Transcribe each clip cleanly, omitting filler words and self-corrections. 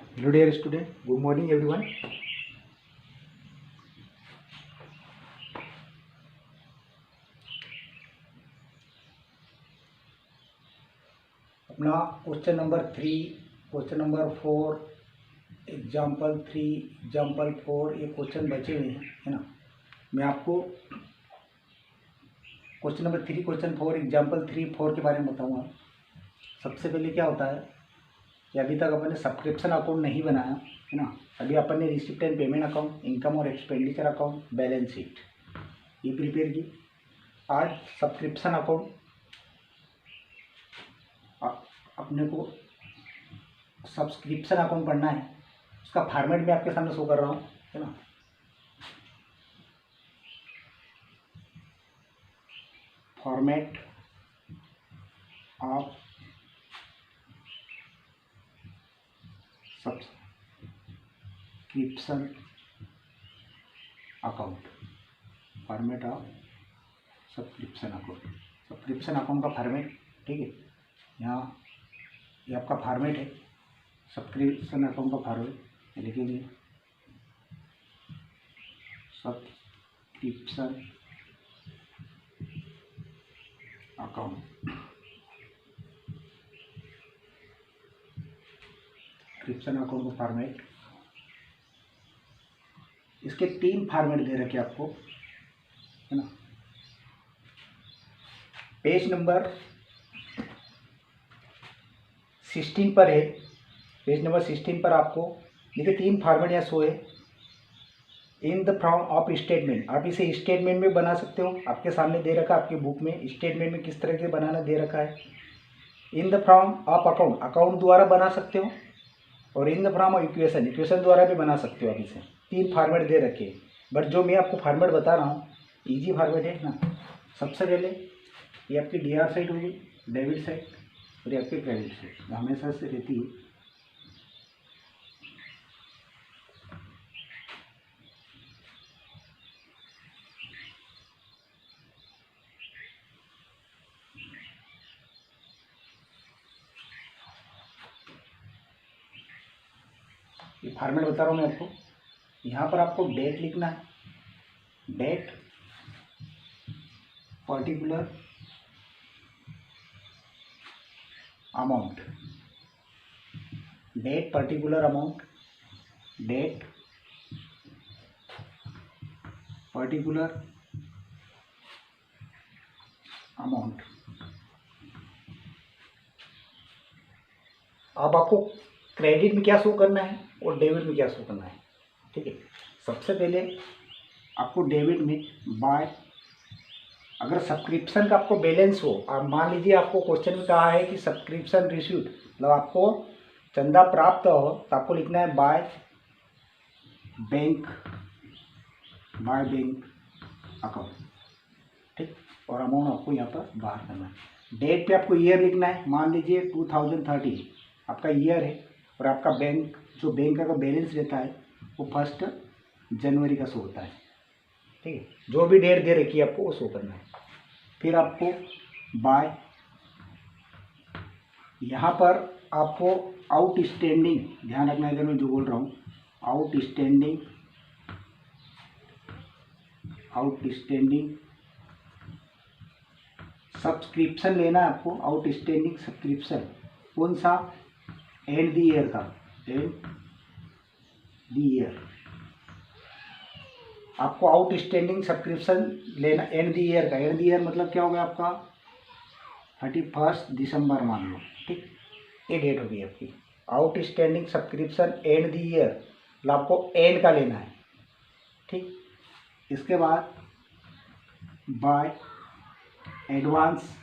Hello dear student, good morning everyone. अपना question number 3, question number 4, example 3, example 4 ये question बचे हुए हैं, है ना। मैं आपको क्वेश्चन नंबर 3, क्वेश्चन 4, एग्जाम्पल 3, 4 के बारे में बताऊंगा। सबसे पहले क्या होता है कि अभी तक अपन ने सब्सक्रिप्शन अकाउंट नहीं बनाया, है ना। अभी अपन ने receipt and payment account, income और एक्सपेंडिचर अकाउंट, बैलेंस शीट ये प्रिपेयर की। आज सब्सक्रिप्शन अकाउंट अपने को सब्सक्रिप्शन अकाउंट पढ़ना है। उसका फॉर्मेट मैं आपके सामने शो कर रहा हूँ, है ना। Format of subscription account, format of subscription account, subscription account का फॉर्मेट, ठीक है। यहाँ ये आपका फॉर्मेट है, सब्सक्रिप्शन अकाउंट का फॉर्मेट लिखेंगे। सब्सक्रिप्शन अकाउंट, सब्सक्रिप्शन अकाउंट का फॉर्मेट। इसके 3 फॉर्मेट दे रखे आपको, है ना। पेज नंबर 16 पर है, पेज नंबर 16 पर आपको देखिए 3 फॉर्मेट यहाँ शो है। In the form of statement, आप इसे स्टेटमेंट में बना सकते हो। आपके सामने दे रखा है, आपकी बुक में स्टेटमेंट में किस तरह के बनाना दे रखा है। In the form of account, account द्वारा बना सकते हो। और in the form of equation, equation द्वारा भी बना सकते हो। आप इसे 3 फॉर्मेट दे रखे हैं, बट जो मैं आपको फॉर्मेट बता रहा हूँ इजी फॉर्मेट है ना। सबसे पहले ये आपकी DR साइड होगी, डेबिट साइड, और ये आपकी क्रेडिट साइड हमेशा से रहती है। ये फॉर्मेट बता रहा हूँ मैं आपको। यहाँ पर आपको डेट लिखना है, date particular amount, date particular amount, date particular amount. अब आपको क्रेडिट में क्या शो करना है और डेबिट में क्या शो करना है, ठीक है। सबसे पहले आपको डेबिट में बाय, अगर सब्सक्रिप्शन का आपको बैलेंस हो, आप मान लीजिए आपको क्वेश्चन में कहा है कि सब्सक्रिप्शन रिसीव्ड, मतलब आपको चंदा प्राप्त हो, तो आपको लिखना है by bank, by bank account, ठीक। और अमाउंट आपको यहाँ पर बाहर करना है। डेट पे आपको ईयर लिखना है, मान लीजिए 2030 आपका ईयर है, और आपका बैंक जो बैंक का बैलेंस रहता है वो 1 जनवरी का शो होता है, ठीक है। जो भी डेट दे रखी है आपको वो शो करना है। फिर आपको बाय, यहाँ पर आपको आउटस्टैंडिंग ध्यान रखना है, इधर मैं जो बोल रहा हूँ आउटस्टैंडिंग, आउटस्टैंडिंग सब्सक्रिप्शन लेना है आपको। आउटस्टैंडिंग सब्सक्रिप्शन कौन सा, एंड द ईयर का, एंड द ईयर। आपको आउटस्टैंडिंग सब्सक्रिप्शन लेना एंड द ईयर का। एंड द ईयर मतलब क्या होगा आपका 31 दिसंबर मान लो, ठीक। ये डेट होगी आपकी। Outstanding subscription end the year, मतलब आपको एंड का लेना है, ठीक। इसके बाद by advance,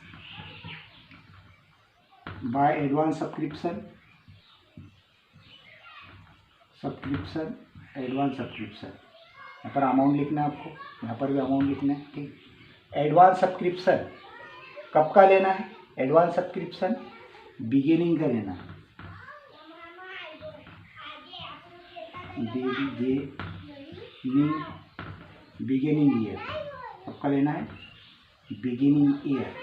by advance subscription, subscription advance subscription, यहाँ पर अमाउंट लिखना है आपको, यहाँ पर भी अमाउंट लिखना है, ठीक। एडवांस सब्सक्रिप्शन कब का लेना है, एडवांस सब्सक्रिप्शन बिगिनिंग का लेना है, बिगिनिंग ईयर, कब का लेना है, बिगिनिंग ईयर।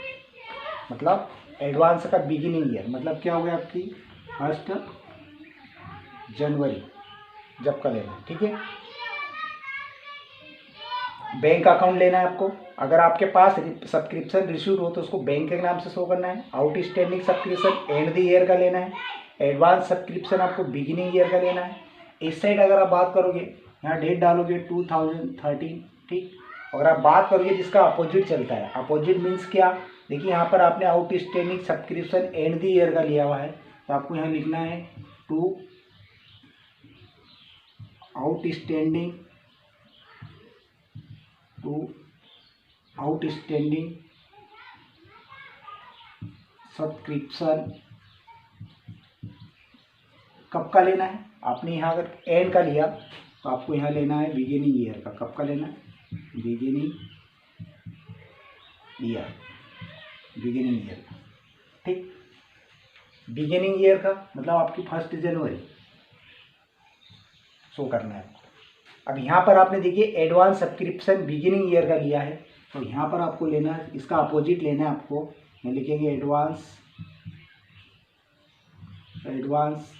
मतलब एडवांस का बिगिनिंग ईयर मतलब क्या हो गया आपकी 1 जनवरी जब का लेना है, ठीक है। बैंक अकाउंट लेना है आपको। अगर आपके पास सब्सक्रिप्शन रिसीव्ड हो तो उसको बैंक के नाम से शो करना है। Outstanding subscription end the year का लेना है। एडवांस सब्सक्रिप्शन आपको बिगिनिंग ईयर का लेना है। इस साइड अगर आप बात करोगे, यहाँ डेट डालोगे 2013, ठीक। अगर आप बात करोगे जिसका अपोजिट चलता है, अपोजिट मीन्स क्या, देखिए यहाँ पर आपने outstanding subscription end the year का लिया हुआ है, तो आपको यहाँ लिखना है टू आउटस्टैंडिंग सब्सक्रिप्शन कब का लेना है। आपने यहाँ अगर एंड का लिया तो आपको यहाँ लेना है बिगिनिंग ईयर का। कब का लेना है, बिगिनिंग ईयर का, ठीक। बिगिनिंग ईयर का मतलब आपकी 1 जनवरी शो करना है आपको। अब यहाँ पर आपने देखिए एडवांस सब्सक्रिप्शन बिगिनिंग ईयर का लिया है, तो यहाँ पर आपको लेना है, इसका अपोजिट लेना है आपको। यहाँ लिखेंगे एडवांस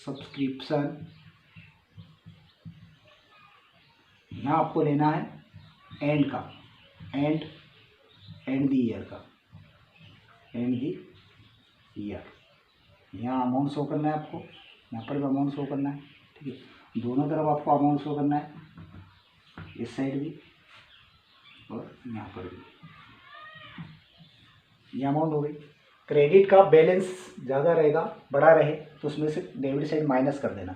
सब्सक्रिप्शन, यहाँ आपको लेना है एंड का, एंड द ईयर का, एंड द ईयर। यहाँ अमाउंट शो करना है आपको, यहाँ पर भी अमाउंट शो करना है, ठीक है। दोनों तरफ आपको अमाउंट शो करना है, इस साइड भी और यहाँ पर भी। ये अमाउंट हो गई। क्रेडिट का बैलेंस ज़्यादा रहेगा, बड़ा रहे तो उसमें से डेबिट साइड माइनस कर देना,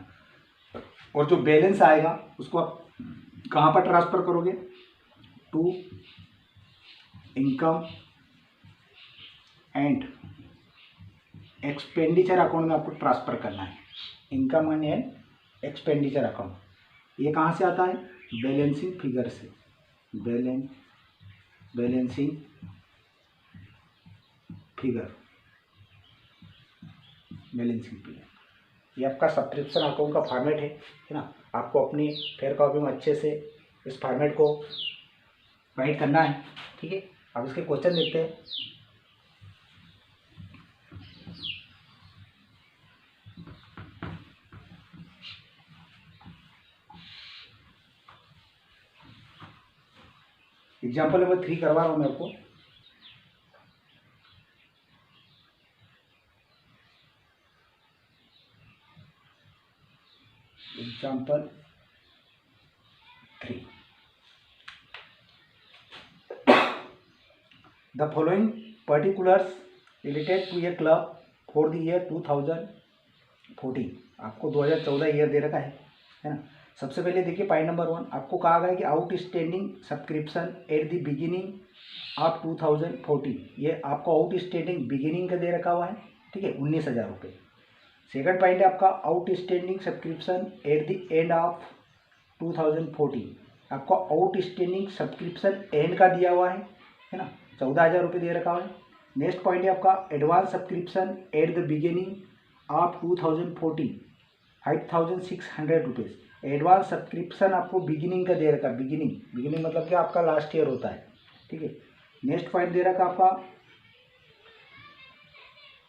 और जो बैलेंस आएगा उसको आप कहाँ पर ट्रांसफ़र करोगे, to income and expenditure account में आपको ट्रांसफ़र करना है। इनकम एंड एक्सपेंडिचर अकाउंट, ये कहाँ से आता है, बैलेंसिंग फिगर से, बैलेंसिंग फिगर। ये आपका सब्सक्रिप्शन अकाउंट का फॉर्मेट है ना। आपको अपनी फेयर कॉपी में अच्छे से इस फॉर्मेट को राइट करना है, ठीक है। अब इसके क्वेश्चन देखते हैं। एग्जाम्पल नंबर 3 करवा रहा हूँ मैं आपको। Example 3, the following particulars related to a club for the year 2014। आपको 2014 ईयर दे रखा है ना। सबसे पहले देखिए पॉइंट नंबर 1, आपको कहा गया है कि outstanding subscription at the beginning of 2014। ये आपको आउटस्टैंडिंग बिगिनिंग का दे रखा हुआ है, ठीक है, 19,000 रुपये। सेकंड पॉइंट है आपका outstanding subscription at the end of 2014। आपको आउटस्टैंडिंग सब्सक्रिप्शन एंड का दिया हुआ है ना, 14,000 रुपये दे रखा हुआ है। नेक्स्ट पॉइंट है आपका advance subscription at the beginning of 2014, 5,600 rupees. Advance subscription आपको बिगिनिंग का दे रखा है। बिगिनिंग मतलब कि आपका लास्ट ईयर होता है, ठीक है। नेक्स्ट पॉइंट दे रखा आपका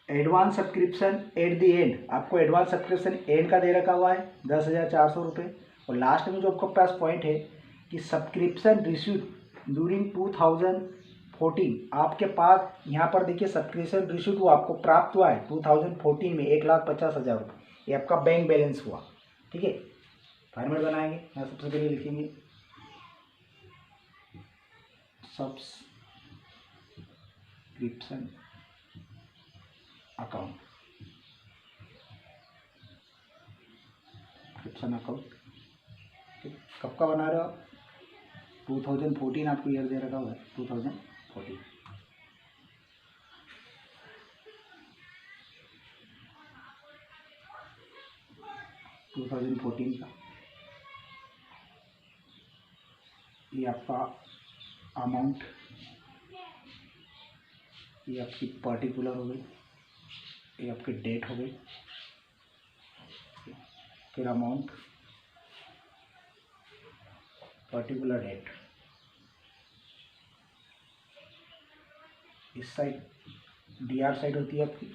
advance subscription at the end. आपको एडवांस सब्सक्रिप्शन एंड का दे रखा हुआ है 10,400 रुपये। और लास्ट में जो आपके पास पॉइंट है कि सब्सक्रिप्शन रिसीव्ड ड्यूरिंग 2014, आपके पास यहाँ पर देखिए सब्सक्रिप्शन रिसीव्ड हुआ, आपको प्राप्त हुआ है 2014 में 1,50,000 रुपये। ये आपका बैंक बैलेंस हुआ, ठीक है। फॉर्मेट बनाएंगे, यहाँ सबसे पहले लिखेंगे सब्सक्रिप्शन अकाउंट, कब का बना रहे हो आप, 2014 आपको ईयर दे रखा हुआ है, 2014। का ये आपका अमाउंट, ये आपकी पर्टिकुलर हो गई, ये आपकी डेट हो गई, फिर अमाउंट, पर्टिकुलर डेट। इस साइड DR साइड होती है आपकी,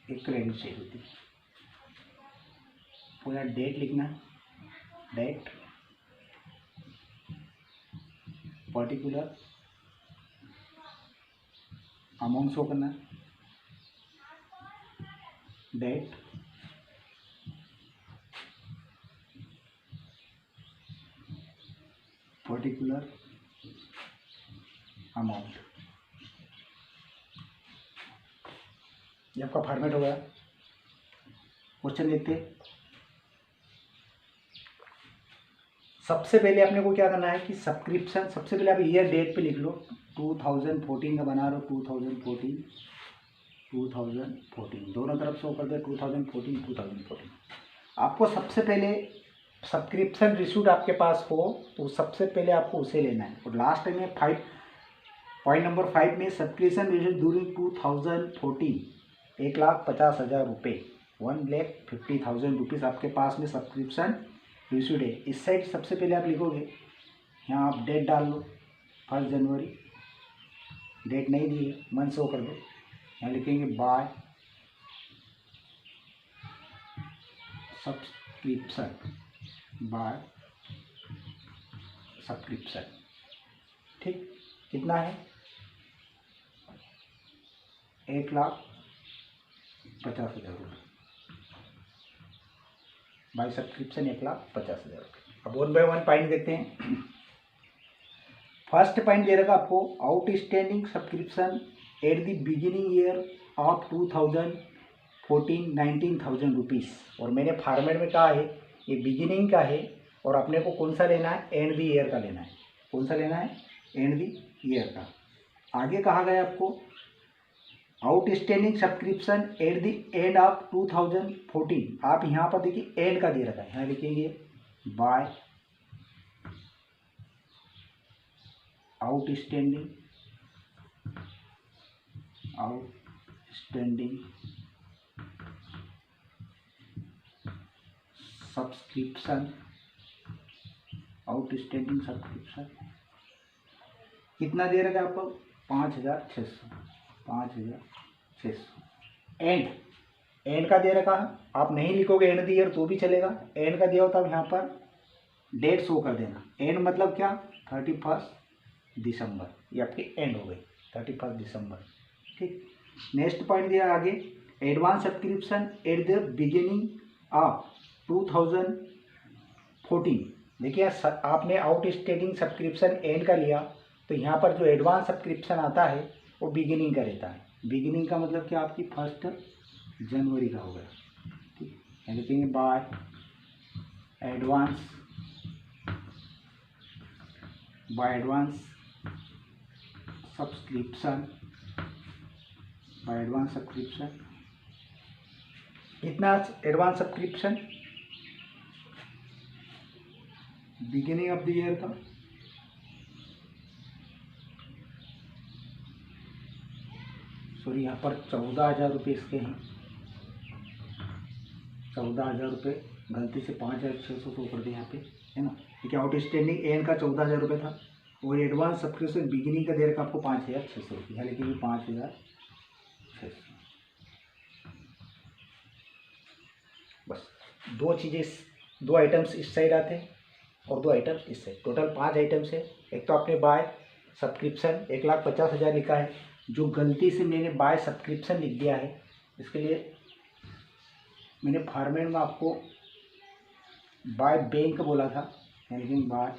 एक क्रेडिट साइड होती है। पूरा डेट लिखना, डेट, पर्टिकुलर अमाउंट शो करना, डेट, पर्टिकुलर अमाउंट। ये आपका फॉर्मेट हो गया। क्वेश्चन देखते हैं। सबसे पहले अपने को क्या करना है कि सब्सक्रिप्शन, सबसे पहले आप ईयर डेट पे लिख लो, 2014 का बना लो, 2014 दोनों तरफ शो कर दे, 2014। आपको सबसे पहले सब्सक्रिप्शन रिसीट आपके पास हो तो सबसे पहले आपको उसे लेना है। और लास्ट में 5 पॉइंट नंबर 5 में सब्सक्रिप्शन रिसीट ड्यूरिंग 2014 1,50,000 रुपये, 1,50,000 रुपीज़ आपके पास में सब्सक्रिप्शन रिसीट है। इस साइड सबसे पहले आप लिखोगे, यहाँ आप डेट डाल लो 1 जनवरी, डेट नहीं दी है, मंथ शो कर दो, यहाँ लिखेंगे बाय सब्सक्रिप्शन, बाय सब्सक्रिप्शन। ठीक, कितना है 1,50,000 रुपये, बाय सब्सक्रिप्शन 1,50,000 रुपये। अब 1 बाय 1 पॉइंट देखते हैं। फर्स्ट पॉइंट दे रखा आपको, outstanding subscription at the beginning year of 2014 19,000 rupees. और मैंने फॉर्मेट में कहा है ये बिगिनिंग का है और अपने को कौन सा लेना है, एंड द ईयर का लेना है। कौन सा लेना है, एंड द ईयर का। आगे कहा गया आपको outstanding subscription at the end of 2014। आप यहाँ पर देखिए एंड का दे रखा है, यहाँ लिखेंगे by outstanding subscription, outstanding subscription कितना दे रखा है आपको, 5,600। एंड का दे रखा है, आप नहीं लिखोगे एंड द ईयर तो भी चलेगा, एंड का दिया होता है यहाँ पर डेट शो कर देना। एंड मतलब क्या, 31 दिसंबर, ये आपकी एंड हो गई 31 दिसंबर। ठीक, नेक्स्ट पॉइंट दिया आगे, advance subscription at the beginning of 2014। देखिए आपने आउटस्टैंडिंग सब्सक्रिप्शन एंड का लिया तो यहाँ पर जो एडवांस सब्सक्रिप्शन आता है वो बिगिनिंग का रहता है। बिगिनिंग का मतलब क्या, आपकी 1 जनवरी का हो गया। ठीक, लिखेंगे बाय एडवांस सब्सक्रिप्शन, कितना advance subscription beginning of the year का, सॉरी यहाँ पर 14,000 रुपये इसके हैं, 14,000 रुपये, गलती से 5,600 शो कर दिया यहाँ पे, है ना। देखिए आउटस्टैंडिंग एंड का 14,000 रुपये था और एडवांस सब्सक्रिप्शन बिगिनिंग का दे रखा आपको 5,600 रुपये, यहाँ लिखिए 5,600। बस दो चीज़ें, 2 आइटम्स इस साइड आते हैं और 2 आइटम्स इस साइड, टोटल 5 आइटम्स है। एक तो आपने बाय सब्सक्रिप्शन 1,50,000 लिखा है, जो गलती से मैंने बाय सब्सक्रिप्शन लिख दिया है, इसके लिए मैंने फॉर्मेट में आपको बाय बैंक बोला था, लेकिन बाय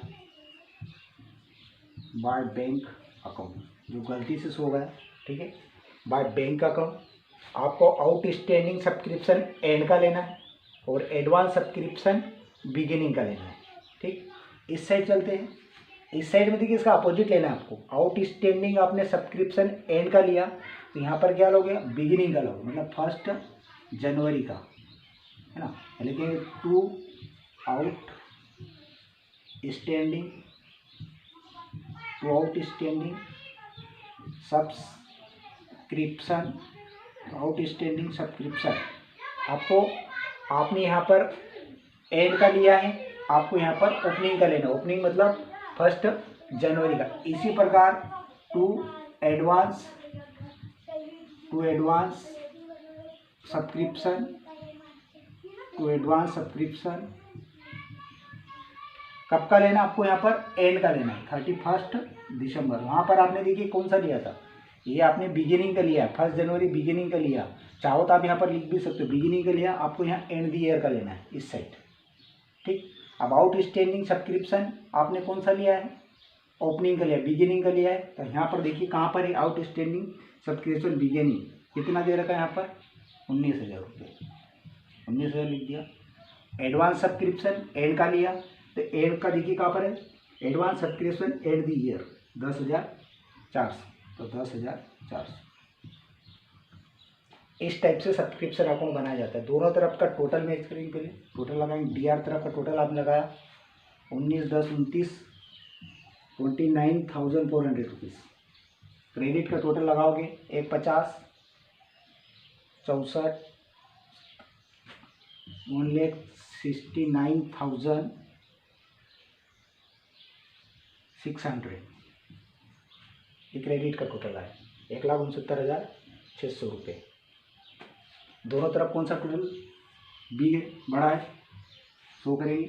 बैंक अकाउंट जो गलती से सो गया। ठीक है, बाय बैंक अकाउंट। आपको आउटस्टैंडिंग सब्सक्रिप्शन एंड का लेना है और एडवांस सब्सक्रिप्शन बिगिनिंग का लेना है। ठीक, इस साइड चलते हैं। इस साइड में देखिए इसका अपोजिट लेना है आपको। आउटस्टैंडिंग आपने सब्सक्रिप्शन एंड का लिया तो यहाँ पर क्या लोगे, बिगिनिंग का लोगे, मतलब 1 जनवरी का, है ना। लेकिन टू आउटस्टैंडिंग सब्सक्रिप्शन आपको, आपने यहाँ पर एंड का लिया है, आपको यहाँ पर ओपनिंग का लेना। ओपनिंग मतलब 1 जनवरी का। इसी प्रकार to advance subscription to advance subscription कब का लेना आपको, यहाँ पर एंड का लेना है 31 दिसंबर। वहाँ पर आपने देखिए कौन सा लिया था, ये आपने बिगिनिंग का लिया, 1 जनवरी बिगिनिंग का लिया। चाहो तो आप यहाँ पर लिख भी सकते हो बिगिनिंग का लिया, आपको यहाँ एंड द ईयर का लेना है इस साइड। ठीक, अब आउटस्टैंडिंग सब्सक्रिप्शन आपने कौन सा लिया है, ओपनिंग का लिया, बिगिनिंग का लिया है। तो यहाँ पर देखिए कहाँ पर है आउटस्टैंडिंग सब्सक्रिप्शन बिगिनिंग, कितना दे रखा है यहाँ पर 19,000 रुपये, 19,000 लिख दिया। एडवांस सब्सक्रिप्शन एंड का लिया, तो एंड का देखिए कहाँ पर है, advance subscription end the year 10,400, तो 10,400। इस टाइप से सब्सक्रिप्शन अकाउंट बनाया जाता है। दोनों तरफ का टोटल मैच करेंगे, पहले टोटल लगाएंगे। डी आर तरफ का टोटल आपने लगाया 19,10,29 29,400 रुपीज़। क्रेडिट का टोटल लगाओगे 1,50 64 1,69,600, ये क्रेडिट का टोटल है 1,69,600 रुपये। दोनों तरफ कौन सा टोटल बी है, बड़ा है, शो करेगी।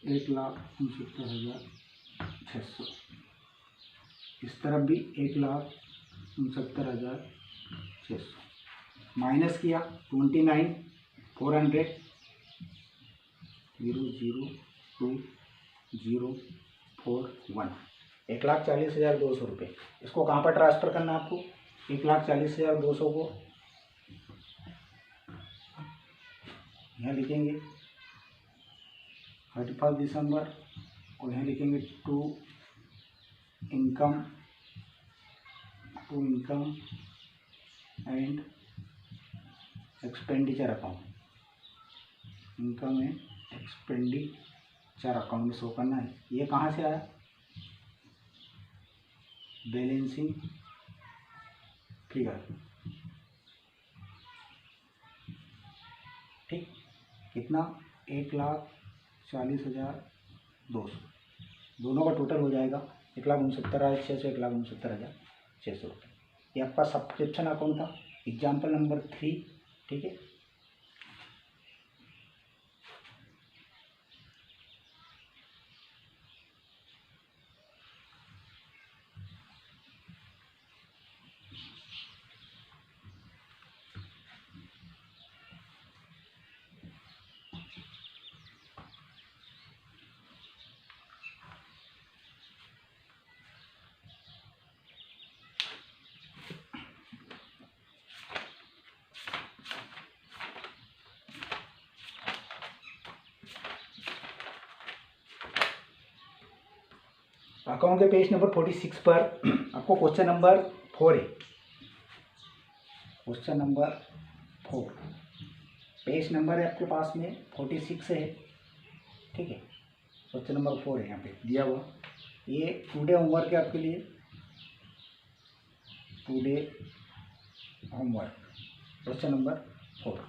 एक 1,69,600, इस तरफ भी 1,69,600 माइनस किया 29,400 0,02,041 1,40,200 रुपये। इसको कहाँ पर ट्रांसफ़र करना है आपको, 1,40,200 को यहाँ लिखेंगे 31 दिसंबर और यहाँ लिखेंगे to income and expenditure account, income and expenditure account में शो करना है। ये कहाँ से आया, बैलेंसिंग फिगर। ठीक, कितना 1,40,200, दोनों का टोटल हो जाएगा 1,69,600 1,69,600 रुपये। ये आपका सब्सक्रिप्शन अकाउंट था, एग्जाम्पल नंबर 3। ठीक है, अकाउंट के पेज नंबर 46 पर आपको क्वेश्चन नंबर 4 है, क्वेश्चन नंबर 4 पेज नंबर है आपके पास में 46 है। ठीक है, क्वेश्चन नंबर 4 है यहाँ पे दिया हुआ। ये टुडे होमवर्क है आपके लिए, today homework question number 4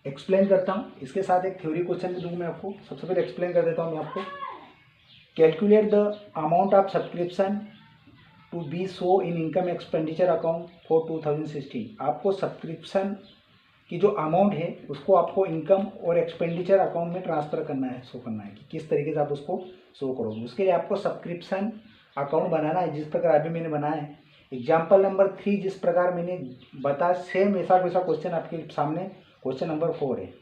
explain करता हूँ। इसके साथ एक थ्योरी क्वेश्चन भी दूँगा मैं आपको। सबसे पहले एक्सप्लेन कर देता हूँ मैं आपको। Calculate the amount of subscription to be show in income expenditure account for 2016। आपको सब्सक्रिप्शन की जो अमाउंट है उसको आपको इनकम और एक्सपेंडिचर अकाउंट में ट्रांसफ़र करना है, शो करना है कि किस तरीके से आप उसको शो करोगे। उसके लिए आपको सब्सक्रिप्शन अकाउंट बनाना है जिस प्रकार अभी मैंने बनाया है। एग्जाम्पल नंबर 3 जिस प्रकार मैंने बताया सेम ऐसा वैसा क्वेश्चन आपके सामने क्वेश्चन नंबर 4 है।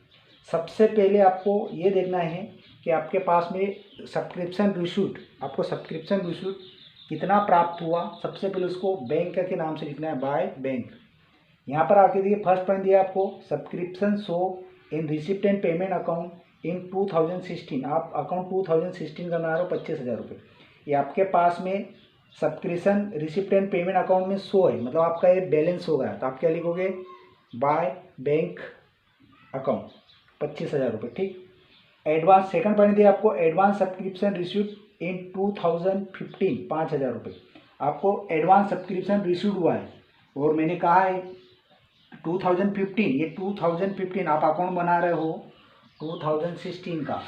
सबसे पहले आपको ये देखना है कि आपके पास में सब्सक्रिप्शन रिसीट, आपको सब्सक्रिप्शन रिसीट कितना प्राप्त हुआ। सबसे पहले उसको बैंक के नाम से लिखना है, बाय बैंक। यहाँ पर आके देखिए फर्स्ट पॉइंट दिया आपको subscription show in receipt and payment account in 2016। आप अकाउंट 2016 का बना रहे हो 25,000 रुपये। ये आपके पास में subscription receipt and payment account में शो है, मतलब आपका ये बैलेंस हो गया। तो आप क्या लिखोगे, बाय बैंक अकाउंट 25,000 रुपये। ठीक, एडवांस सेकंड पॉइंट दिया आपको एडवांस सब्सक्रिप्शन रिसीट इन 2015 5,000 रुपये। आपको एडवांस सब्सक्रिप्शन रिसीट हुआ है और मैंने कहा है 2015, ये 2015 आप अकाउंट बना रहे हो 2016 का।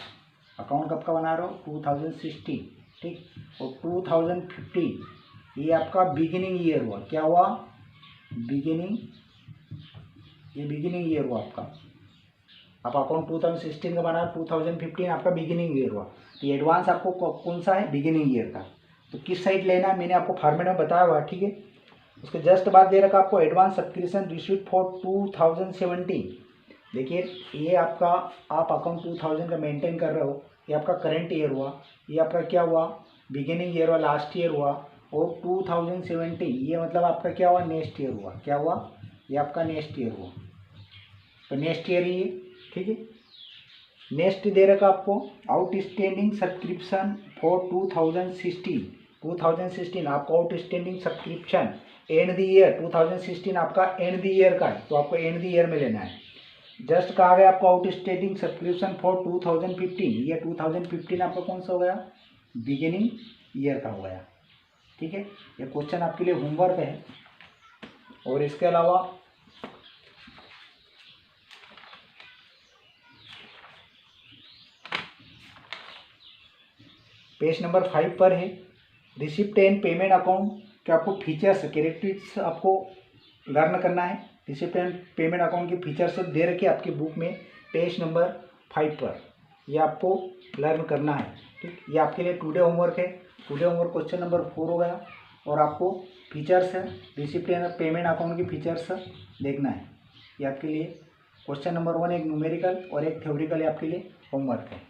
अकाउंट कब का बना रहे हो 2016। ठीक, और 2015 ये आपका बिगिनिंग ईयर हुआ, क्या हुआ, बिगिनिंग, ये बिगिनिंग ईयर हुआ आपका। आप अकाउंट 2016 का बना, 2015 आपका बिगिनिंग ईयर हुआ, तो ये एडवांस आपको कौन सा है, बिगिनिंग ईयर का। तो किस साइड लेना है मैंने आपको फॉर्मेट में बताया हुआ है, ठीक है। उसके जस्ट बाद दे रखा आपको एडवांस सब्सक्रिप्शन रिसीव्ड फॉर 2017। देखिए ये आपका, आप अकाउंट 2000 का मेंटेन कर रहे हो, ये आपका करंट ईयर हुआ, ये आपका क्या हुआ, बिगिनिंग ईयर हुआ, लास्ट ईयर हुआ, और 2017 ये मतलब आपका क्या हुआ, नेक्स्ट ईयर हुआ, क्या हुआ, ये आपका नेक्स्ट ईयर हुआ, तो नेक्स्ट ईयर ही, ठीक है। नेक्स्ट दे रखा आपको आउटस्टैंडिंग सब्सक्रिप्शन फॉर 2016 आपको outstanding subscription end the year 2016 आपका एंड द ईयर का है, तो आपको एंड द ईयर में लेना है। जस्ट कहा गया आपको आउटस्टैंडिंग सब्सक्रिप्शन फॉर 2015, ये 2015 आपका कौन सा हो गया, बिगिनिंग ईयर का हो गया, ठीक है। ये क्वेश्चन आपके लिए होमवर्क है। और इसके अलावा पेज नंबर 5 पर है रिसिप्ट एंड पेमेंट अकाउंट के आपको फीचर्स, कैरेक्टरिस्टिक्स आपको लर्न करना है। रिसिप्ट एंड पेमेंट अकाउंट के फीचर्स दे रखे आपकी बुक में पेज नंबर 5 पर, ये आपको लर्न करना है, ठीक। ये आपके लिए टुडे होमवर्क है। टुडे होमवर्क क्वेश्चन नंबर 4 हो गया, और आपको फीचर्स है, रिसिप्ट एंड पेमेंट अकाउंट के फीचर्स देखना है। ये आपके लिए क्वेश्चन नंबर 1 एक न्यूमेरिकल और एक थ्योरेटिकल आपके लिए होमवर्क है।